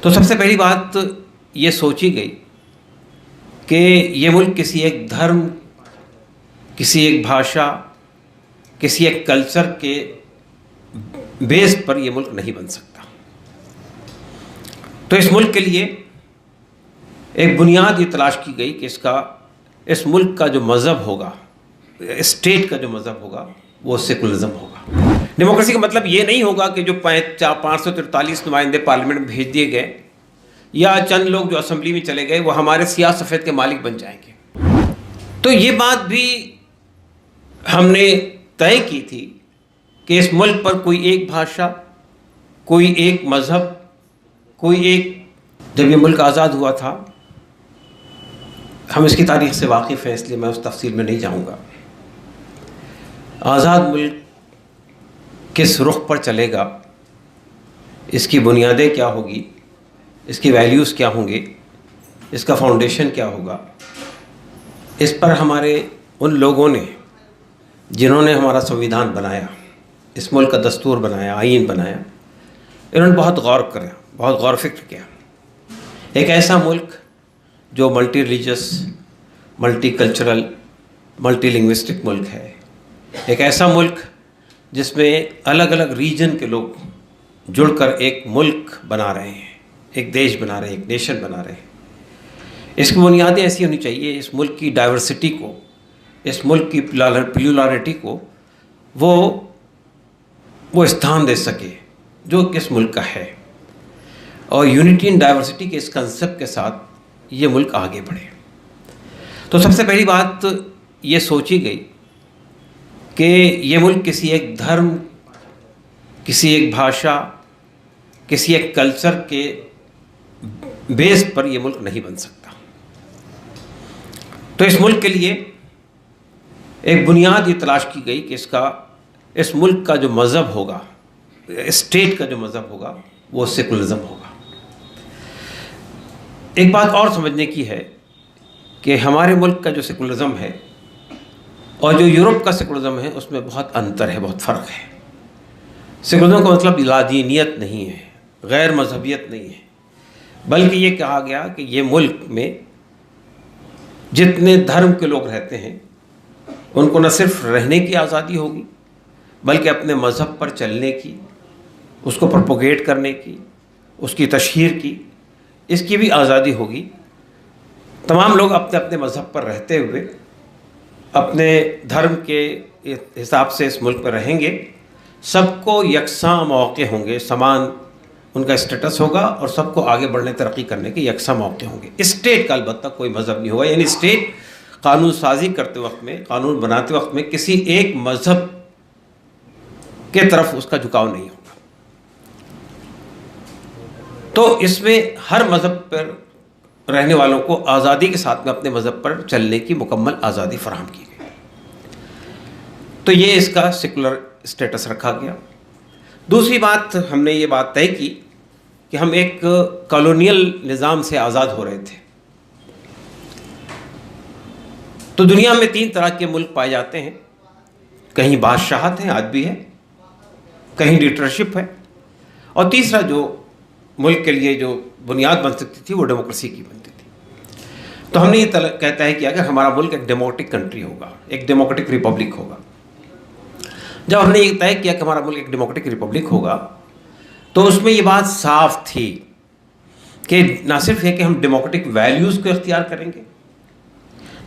तो सबसे पहली बात तो ये सोची गई कि ये मुल्क किसी एक धर्म, किसी एक भाषा, किसी एक कल्चर के बेस पर यह मुल्क नहीं बन सकता। तो इस मुल्क के लिए एक बुनियाद ये तलाश की गई कि इस मुल्क का जो मज़हब होगा, स्टेट का जो मज़हब होगा, वो सेकुलरिज्म होगा। डेमोक्रेसी का मतलब ये नहीं होगा कि जो 543 नुमाइंदे पार्लियामेंट में भेज दिए गए या चंद लोग जो असेंबली में चले गए वो हमारे सियाह सफ़ेद के मालिक बन जाएंगे। तो ये बात भी हमने तय की थी कि इस मुल्क पर कोई एक भाषा, कोई एक मज़हब, जब ये मुल्क आज़ाद हुआ था, हम इसकी तारीख़ से वाकिफ़ हैं इसलिए मैं उस तफसील में नहीं जाऊँगा। आज़ाद मुल्क किस रुख पर चलेगा, इसकी बुनियादें क्या होगी, इसकी वैल्यूज़ क्या होंगे, इसका फाउंडेशन क्या होगा, इस पर हमारे उन लोगों ने जिन्होंने हमारा संविधान बनाया, इस मुल्क का दस्तूर बनाया, आईन बनाया, इन्होंने बहुत गौर करा, बहुत गौर फिक्र किया। एक ऐसा मुल्क जो multi religious, multi cultural, multi linguistic मुल्क है, एक ऐसा मुल्क जिसमें अलग अलग रीजन के लोग जुड़कर एक मुल्क बना रहे हैं, एक देश बना रहे हैं, एक नेशन बना रहे हैं। इसकी बुनियादें ऐसी होनी चाहिए, इस मुल्क की डाइवर्सिटी को, इस मुल्क की प्लुरलिटी को वो स्थान दे सके जो किस मुल्क का है, और यूनिटी इन डाइवर्सिटी के इस कंसेप्ट के साथ ये मुल्क आगे बढ़े। तो सबसे पहली बात तो ये सोची गई कि ये मुल्क किसी एक धर्म, किसी एक भाषा, किसी एक कल्चर के बेस पर यह मुल्क नहीं बन सकता। तो इस मुल्क के लिए एक बुनियाद ये तलाश की गई कि इस मुल्क का जो मज़हब होगा, स्टेट का जो मज़हब होगा, वो सेकुलरिज्म होगा। एक बात और समझने की है कि हमारे मुल्क का जो सेकुलरिज्म है और जो यूरोप का सेकुलरिज्म है उसमें बहुत अंतर है, बहुत फ़र्क है। सेकुलरिज्म का मतलब लादीनियत नहीं है, गैर मजहबियत नहीं है, बल्कि ये कहा गया कि ये मुल्क में जितने धर्म के लोग रहते हैं उनको न सिर्फ रहने की आज़ादी होगी बल्कि अपने मज़हब पर चलने की, उसको प्रोपोगेट करने की, उसकी तशहीर की, इसकी भी आज़ादी होगी। तमाम लोग अपने अपने मज़हब पर रहते हुए अपने धर्म के हिसाब से इस मुल्क में रहेंगे, सबको यकसां मौके होंगे, समान उनका स्टेटस होगा और सबको आगे बढ़ने, तरक्की करने के यकसां मौके होंगे। स्टेट का अलबत्ता कोई मज़हब नहीं होगा, यानी स्टेट कानून साजी करते वक्त में, कानून बनाते वक्त में किसी एक मज़हब के तरफ उसका झुकाव नहीं होगा। तो इसमें हर मज़हब पर रहने वालों को आज़ादी के साथ में अपने मज़हब पर चलने की मुकम्मल आज़ादी फराहम की गई। तो ये इसका सेकुलर स्टेटस रखा गया। दूसरी बात, हमने ये बात तय की कि हम एक कॉलोनियल निज़ाम से आज़ाद हो रहे थे। तो दुनिया में 3 तरह के मुल्क पाए जाते हैं, कहीं बादशाहत है, आज भी है, कहीं डिक्टेटरशिप है, और तीसरा जो मुल्क के लिए जो बुनियाद बन सकती थी वो डेमोक्रेसी की बनती थी। तो हमने ये कहता है कि अगर हमारा मुल्क एक डेमोक्रेटिक कंट्री होगा, एक डेमोक्रेटिक रिपब्लिक होगा, जब हमने ये तय किया कि हमारा मुल्क एक डेमोक्रेटिक रिपब्लिक होगा तो उसमें ये बात साफ थी कि न सिर्फ ये कि हम डेमोक्रेटिक वैल्यूज़ को इख्तियार करेंगे,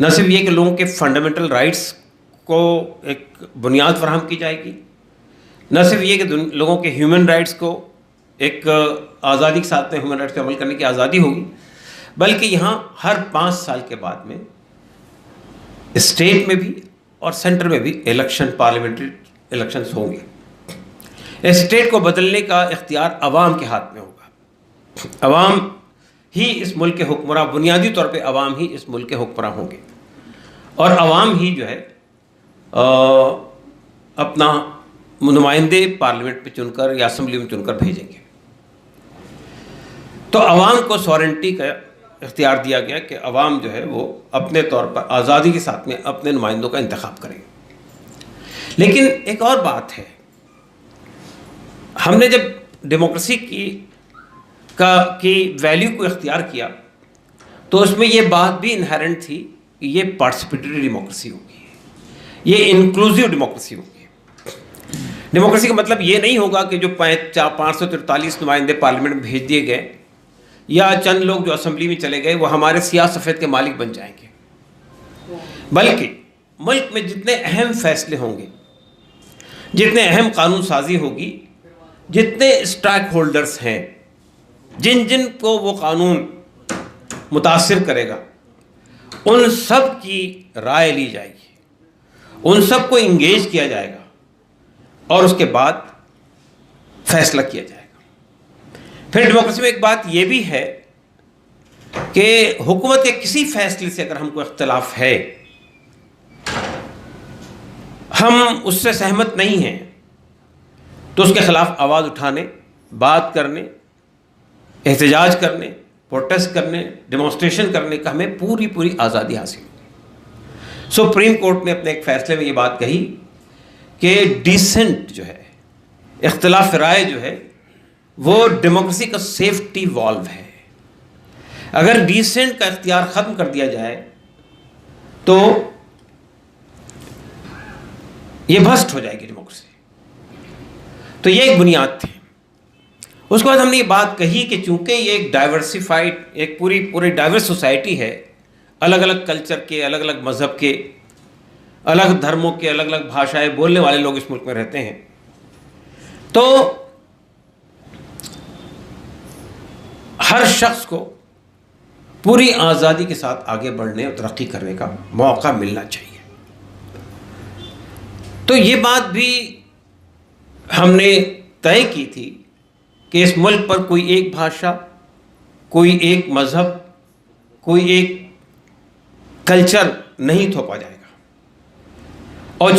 न सिर्फ ये कि लोगों के फंडामेंटल राइट्स को एक बुनियाद फराहम की जाएगी, न सिर्फ ये कि लोगों के ह्यूमन राइट्स को एक आज़ादी के साथ में ह्यूमन राइट्स पे अमल करने की आज़ादी होगी, बल्कि यहाँ हर 5 साल के बाद में स्टेट में भी और सेंटर में भी इलेक्शन, पार्लियामेंट्री इलेक्शंस होंगे। स्टेट को बदलने का इख्तियार अवाम के हाथ में होगा। अवाम ही इस मुल्क के हुक्मरां, बुनियादी तौर पे अवाम ही इस मुल्क के हुक्मरां होंगे और अवाम ही जो है अपना नुमाइंदे पार्लियामेंट पे चुनकर या असेंबली में चुनकर भेजेंगे। तो अवाम को सॉवरेंटी का इख्तियार दिया गया कि अवाम जो है वो अपने तौर पर आज़ादी के साथ में अपने नुमाइंदों का इंतखाब करेंगे। लेकिन एक और बात है, हमने जब डेमोक्रेसी की वैल्यू को इख्तियार किया तो उसमें ये बात भी इनहेरेंट थी कि ये पार्टिसिपेटरी डेमोक्रेसी होगी, ये इंक्लूसिव डेमोक्रेसी होगी। डेमोक्रेसी का मतलब ये नहीं होगा कि जो 543 नुमाइंदे पार्लियामेंट में भेज दिए गए या चंद लोग जो असेंबली में चले गए वो हमारे सियाह सफ़ेद के मालिक बन जाएंगे, बल्कि मुल्क में जितने अहम फैसले होंगे, जितने अहम कानून साजी होगी, जितने स्टेक होल्डर्स हैं, जिन जिन को वो कानून मुतासिर करेगा, उन सब की राय ली जाएगी, उन सब को इंगेज किया जाएगा और उसके बाद फैसला किया जाएगा। फिर डेमोक्रेसी में एक बात यह भी है कि हुकूमत के किसी फैसले से अगर हमको इख्तिलाफ है, हम उससे सहमत नहीं हैं, तो उसके खिलाफ आवाज़ उठाने, बात करने, एहतजाज करने, प्रोटेस्ट करने, डेमोन्स्ट्रेशन करने का हमें पूरी पूरी आज़ादी हासिल होगी। सुप्रीम कोर्ट ने अपने एक फैसले में ये बात कही कि डिसेंट जो है, इख्तिलाफ राय जो है, वो डेमोक्रेसी का सेफ्टी वॉल्व है। अगर डिसेंट का इख्तियार ख़त्म कर दिया जाए तो ये भ्रष्ट हो जाएगी डेमोक्रेसी। तो ये एक बुनियाद थी। उसके बाद हमने ये बात कही कि चूंकि ये एक डाइवर्सिफाइड, एक पूरी डाइवर्स सोसाइटी है, अलग अलग कल्चर के, अलग अलग मज़हब के, अलग धर्मों के, अलग अलग भाषाएं बोलने वाले लोग इस मुल्क में रहते हैं, तो हर शख्स को पूरी आज़ादी के साथ आगे बढ़ने और तरक्की करने का मौका मिलना चाहिए। तो ये बात भी हमने तय की थी कि इस मुल्क पर कोई एक भाषा, कोई एक मज़हब, कोई एक कल्चर नहीं थोपा जाएगा और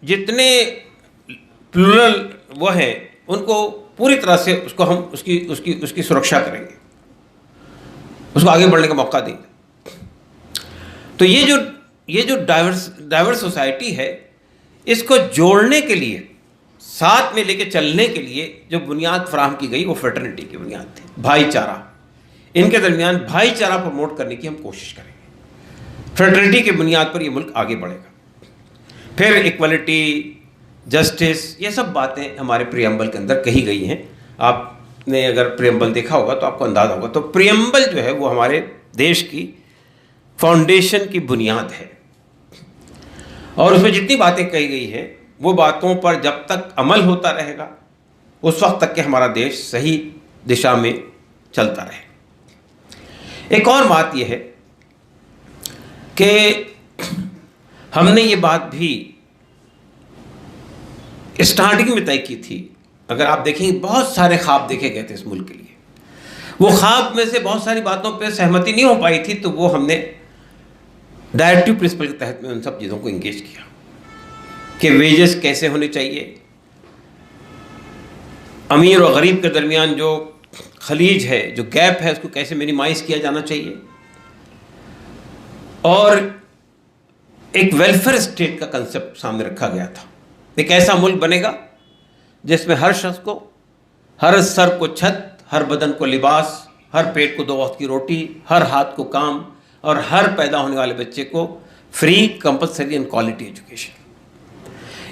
जितने प्लूरल वो हैं उनको पूरी तरह से उसको हम उसकी सुरक्षा करेंगे, उसको आगे बढ़ने का मौका देंगे। तो ये जो डाइवर्स सोसाइटी है, इसको जोड़ने के लिए, साथ में लेके चलने के लिए जो बुनियाद फराहम की गई वो फ्रेटर्निटी की बुनियाद थी, भाईचारा। इनके दरमियान भाईचारा प्रमोट करने की हम कोशिश करेंगे। फ्रेटर्निटी की बुनियाद पर ये मुल्क आगे बढ़ेगा। फिर इक्वलिटी, जस्टिस, ये सब बातें हमारे प्रियम्बल के अंदर कही गई हैं। आपने अगर प्रियम्बल देखा होगा तो आपको अंदाज़ा होगा। तो प्रियम्बल जो है वो हमारे देश की फाउंडेशन की बुनियाद है और उसमें जितनी बातें कही गई हैं वो बातों पर जब तक अमल होता रहेगा उस वक्त तक कि हमारा देश सही दिशा में चलता रहे। एक और बात यह है कि हमने ये बात भी स्टार्टिंग में तय की थी। अगर आप देखेंगे बहुत सारे ख्वाब देखे गए थे इस मुल्क के लिए, वो ख्वाब में से बहुत सारी बातों पे सहमति नहीं हो पाई थी, तो वो हमने डायरेक्टिव प्रिंसिपल के तहत में उन सब चीज़ों को इंगेज किया कि वेजेस कैसे होने चाहिए, अमीर और गरीब के दरमियान जो खलीज है, जो गैप है, उसको कैसे मिनिमाइज किया जाना चाहिए, और एक वेलफेयर स्टेट का कंसेप्ट सामने रखा गया था। एक ऐसा मुल्क बनेगा जिसमें हर शख्स को, हर सर को छत, हर बदन को लिबास, हर पेट को 2 वक्त की रोटी, हर हाथ को काम और हर पैदा होने वाले बच्चे को free, compulsory and quality education.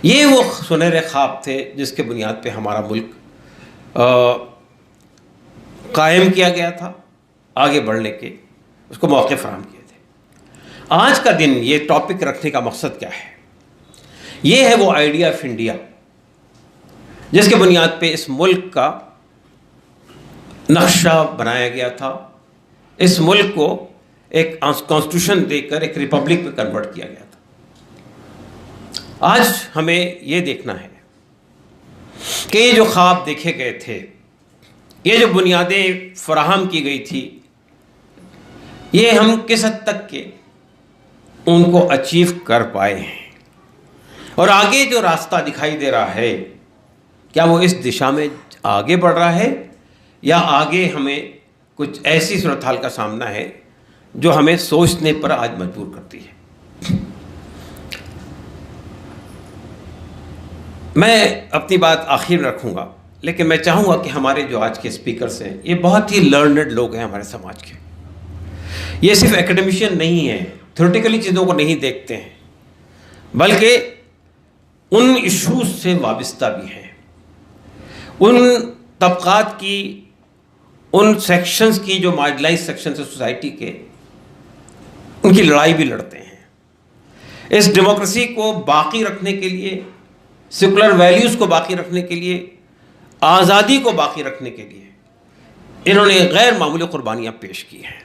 ये वो सुनहरे ख्वाब थे जिसके बुनियाद पे हमारा मुल्क कायम किया गया था, आगे बढ़ने के उसको मौके फराहम किए थे। आज का दिन ये टॉपिक रखने का मकसद क्या है? ये है वो आइडिया ऑफ इंडिया जिसके बुनियाद पे इस मुल्क का नक्शा बनाया गया था। इस मुल्क को एक कॉन्स्टिट्यूशन देकर एक रिपब्लिक में कन्वर्ट किया गया था। आज हमें ये देखना है कि ये जो ख्वाब देखे गए थे, ये जो बुनियादें फराहम की गई थी, ये हम किस हद तक के उनको अचीव कर पाए हैं, और आगे जो रास्ता दिखाई दे रहा है क्या वो इस दिशा में आगे बढ़ रहा है, या आगे हमें कुछ ऐसी सूरत हाल का सामना है जो हमें सोचने पर आज मजबूर करती है। मैं अपनी बात आखिर में रखूंगा, लेकिन मैं चाहूँगा कि हमारे जो आज के स्पीकर्स हैं ये बहुत ही लर्नड लोग हैं हमारे समाज के। ये सिर्फ एकेडमिशियन नहीं हैं, थ्योरेटिकली चीज़ों को नहीं देखते हैं, बल्कि उन इश्यूज से वाबस्ता भी हैं, उन तबकात की, उन सेक्शंस की जो मार्जिनलाइज सेक्शन है सोसाइटी के, उनकी लड़ाई भी लड़ते हैं। इस डेमोक्रेसी को बाकी रखने के लिए, सेकुलर वैल्यूज़ को बाकी रखने के लिए, आज़ादी को बाकी रखने के लिए इन्होंने गैर मामूली कुर्बानियाँ पेश की हैं।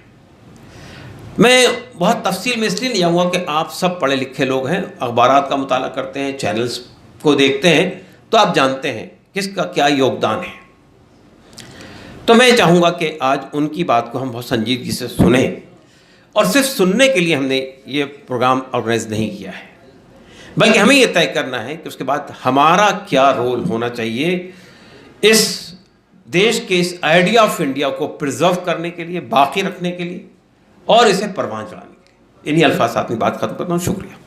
मैं बहुत तफसील में इसलिए नहीं आऊँगा कि आप सब पढ़े लिखे लोग हैं, अखबारात का मुताला करते हैं, चैनल्स को देखते हैं, तो आप जानते हैं किसका क्या योगदान है। तो मैं चाहूँगा कि आज उनकी बात को हम बहुत संजीदगी से सुने, और सिर्फ सुनने के लिए हमने ये प्रोग्राम ऑर्गेनाइज नहीं किया है, बल्कि हमें ये तय करना है कि उसके बाद हमारा क्या रोल होना चाहिए इस देश के इस आइडिया ऑफ इंडिया को प्रिजर्व करने के लिए, बाकी रखने के लिए और इसे परवान चढ़ाने के लिए। इन्हीं अल्फाज से अपनी बात खत्म करता हूँ। शुक्रिया।